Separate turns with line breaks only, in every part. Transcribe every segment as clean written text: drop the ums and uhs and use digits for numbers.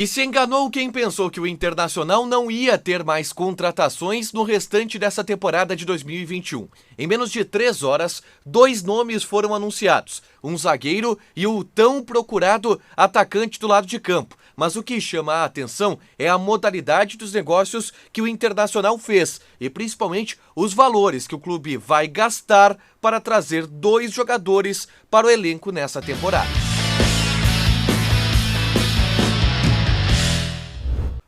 E se enganou quem pensou que o Internacional não ia ter mais contratações no restante dessa temporada de 2021. Em menos de 3 horas, 2 nomes foram anunciados, um zagueiro e o tão procurado atacante do lado de campo. Mas o que chama a atenção é a modalidade dos negócios que o Internacional fez e principalmente os valores que o clube vai gastar para trazer 2 jogadores para o elenco nessa temporada.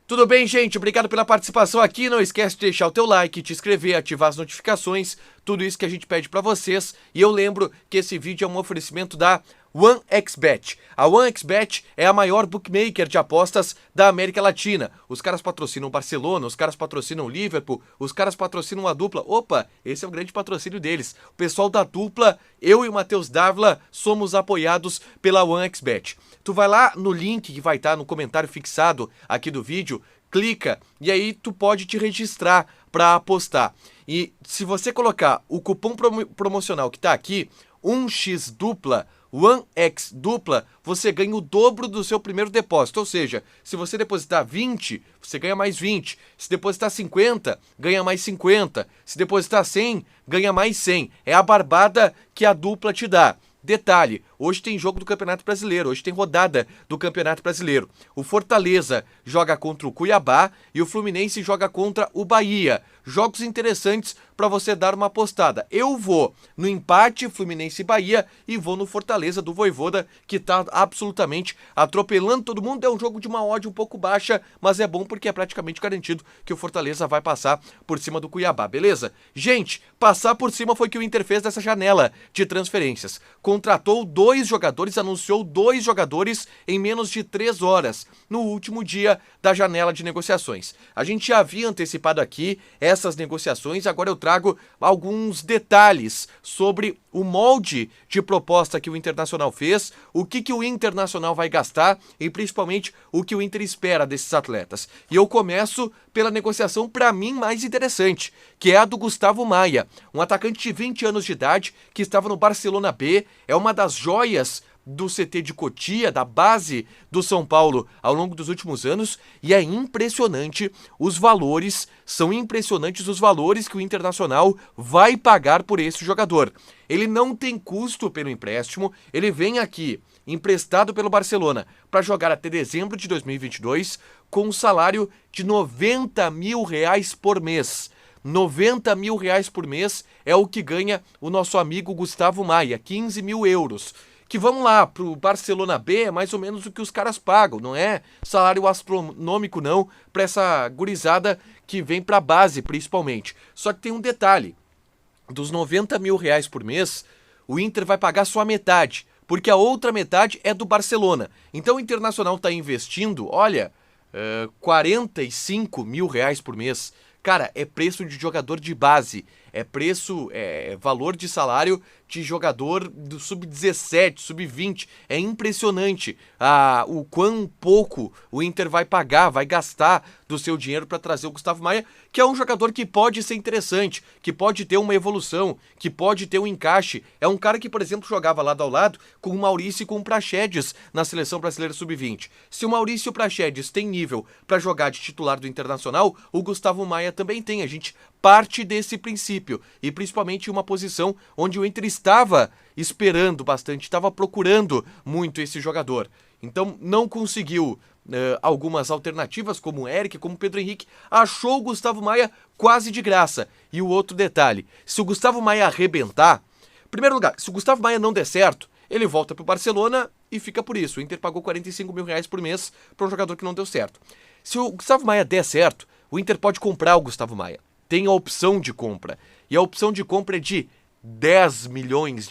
Tudo bem, gente? Obrigado pela participação aqui. Não esquece de deixar o teu like, te inscrever, ativar as notificações, tudo isso que a gente pede para vocês. E eu lembro que esse vídeo é um oferecimento da OneXBet. A OneXBet é a maior bookmaker de apostas da América Latina. Os caras patrocinam o Barcelona, os caras patrocinam o Liverpool, os caras patrocinam a dupla. Opa, esse é o grande patrocínio deles. O pessoal da dupla, eu e o Matheus Dávila, somos apoiados pela OneXBet. Tu vai lá no link que vai estar no comentário fixado aqui do vídeo, clica e aí tu pode te registrar para apostar. E se você colocar o cupom promocional que está aqui, 1x dupla, 1x dupla, você ganha o dobro do seu primeiro depósito. Ou seja, se você depositar 20, você ganha mais 20. Se depositar 50, ganha mais 50. Se depositar 100, ganha mais 100. É a barbada que a dupla te dá. Detalhe, hoje tem jogo do Campeonato Brasileiro, hoje tem rodada do Campeonato Brasileiro. O Fortaleza joga contra o Cuiabá e o Fluminense joga contra o Bahia. Jogos interessantes para você dar uma apostada. Eu vou no empate Fluminense e Bahia e vou no Fortaleza do Vojvoda, que tá absolutamente atropelando todo mundo. É um jogo de uma odd um pouco baixa, mas é bom porque é praticamente garantido que o Fortaleza vai passar por cima do Cuiabá, beleza? Gente, passar por cima foi o que o Inter fez dessa janela de transferências. Contratou 2 jogadores, anunciou 2 jogadores em menos de 3 horas, no último dia da janela de negociações. A gente já havia antecipado aqui essas negociações, agora eu trago alguns detalhes sobre o molde de proposta que o Internacional fez, o que o Internacional vai gastar e principalmente o que o Inter espera desses atletas. E eu começo pela negociação para mim mais interessante, que é a do Gustavo Maia, um atacante de 20 anos de idade que estava no Barcelona B, é uma das joias do CT de Cotia, da base do São Paulo ao longo dos últimos anos, e é impressionante os valores, são impressionantes os valores que o Internacional vai pagar por esse jogador. Ele não tem custo pelo empréstimo, ele vem aqui emprestado pelo Barcelona para jogar até dezembro de 2022 com um salário de R$90 mil por mês. R$90 mil por mês é o que ganha o nosso amigo Gustavo Maia, 15 mil euros. Que vamos lá, pro Barcelona B é mais ou menos o que os caras pagam, não é salário astronômico não, para essa gurizada que vem pra base principalmente. Só que tem um detalhe, dos R$90 mil por mês, o Inter vai pagar só a metade, porque a outra metade é do Barcelona. Então o Internacional tá investindo, olha, R$45 mil por mês. Cara, é preço de jogador de base, é valor de salário de jogador do sub-17, sub-20. É impressionante o quão pouco o Inter vai pagar, vai gastar do seu dinheiro para trazer o Gustavo Maia, que é um jogador que pode ser interessante, que pode ter uma evolução, que pode ter um encaixe. É um cara que, por exemplo, jogava lado ao lado com o Maurício e com o Praxedes na Seleção Brasileira Sub-20. Se o Maurício e o Praxedes têm nível para jogar de titular do Internacional, o Gustavo Maia também tem. A gente parte desse princípio, e principalmente uma posição onde o Inter estava esperando bastante, estava procurando muito esse jogador. Então não conseguiu algumas alternativas, como o Eric, como o Pedro Henrique, achou o Gustavo Maia quase de graça. E o outro detalhe, se o Gustavo Maia arrebentar, em primeiro lugar, se o Gustavo Maia não der certo, ele volta para o Barcelona e fica por isso. O Inter pagou R$45 mil por mês para um jogador que não deu certo. Se o Gustavo Maia der certo, o Inter pode comprar o Gustavo Maia. Tem a opção de compra. E a opção de compra é de R$10 milhões.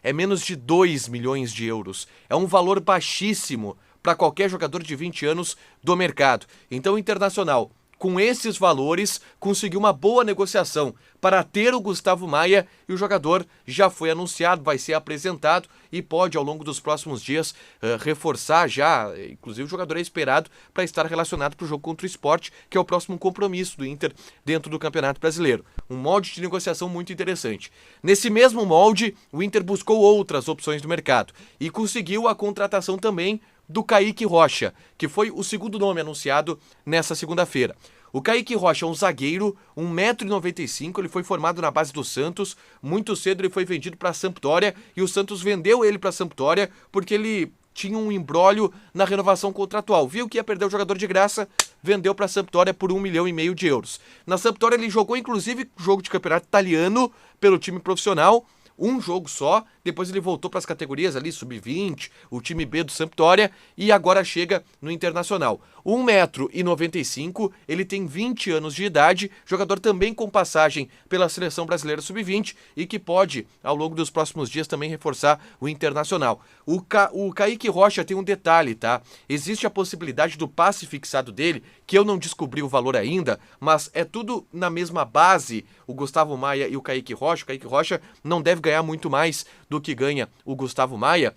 É menos de 2 milhões de euros. É um valor baixíssimo para qualquer jogador de 20 anos do mercado. Então o Internacional, com esses valores, conseguiu uma boa negociação para ter o Gustavo Maia e o jogador já foi anunciado, vai ser apresentado e pode ao longo dos próximos dias reforçar já, inclusive o jogador é esperado para estar relacionado para o jogo contra o Sport, que é o próximo compromisso do Inter dentro do Campeonato Brasileiro. Um molde de negociação muito interessante. Nesse mesmo molde, o Inter buscou outras opções do mercado e conseguiu a contratação também do Kaique Rocha, que foi o segundo nome anunciado nessa segunda-feira. O Kaique Rocha é um zagueiro, 1,95 m, ele foi formado na base do Santos, muito cedo ele foi vendido para a Sampdoria e o Santos vendeu ele para a Sampdoria porque ele tinha um imbróglio na renovação contratual. Viu que ia perder o jogador de graça, vendeu para a Sampdoria por 1,5 milhão de euros. Na Sampdoria ele jogou inclusive jogo de campeonato italiano pelo time profissional, um jogo só, depois ele voltou para as categorias ali, sub-20, o time B do Sampdoria, e agora chega no Internacional. 1,95 m, ele tem 20 anos de idade, jogador também com passagem pela Seleção Brasileira Sub-20 e que pode, ao longo dos próximos dias, também reforçar o Internacional. O Kaique Rocha tem um detalhe, tá? Existe a possibilidade do passe fixado dele, que eu não descobri o valor ainda, mas é tudo na mesma base, o Gustavo Maia e o Kaique Rocha. O Kaique Rocha não deve ganhar muito mais do que ganha o Gustavo Maia.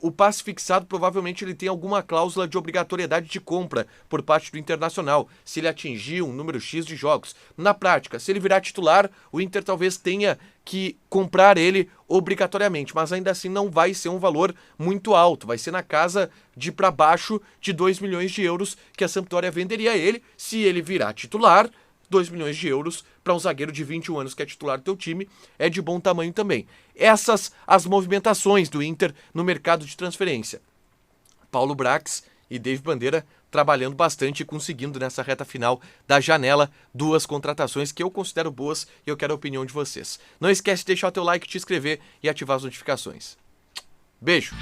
O passe fixado provavelmente ele tem alguma cláusula de obrigatoriedade de compra por parte do Internacional, se ele atingir um número X de jogos. Na prática, se ele virar titular, o Inter talvez tenha que comprar ele obrigatoriamente, mas ainda assim não vai ser um valor muito alto, vai ser na casa de para baixo de 2 milhões de euros que a Sampdoria venderia ele, se ele virar titular. 2 milhões de euros para um zagueiro de 21 anos que é titular do teu time é de bom tamanho também. Essas as movimentações do Inter no mercado de transferência. Paulo Brax e Dave Bandeira trabalhando bastante e conseguindo nessa reta final da janela 2 contratações que eu considero boas e eu quero a opinião de vocês. Não esquece de deixar o teu like, te inscrever e ativar as notificações. Beijo!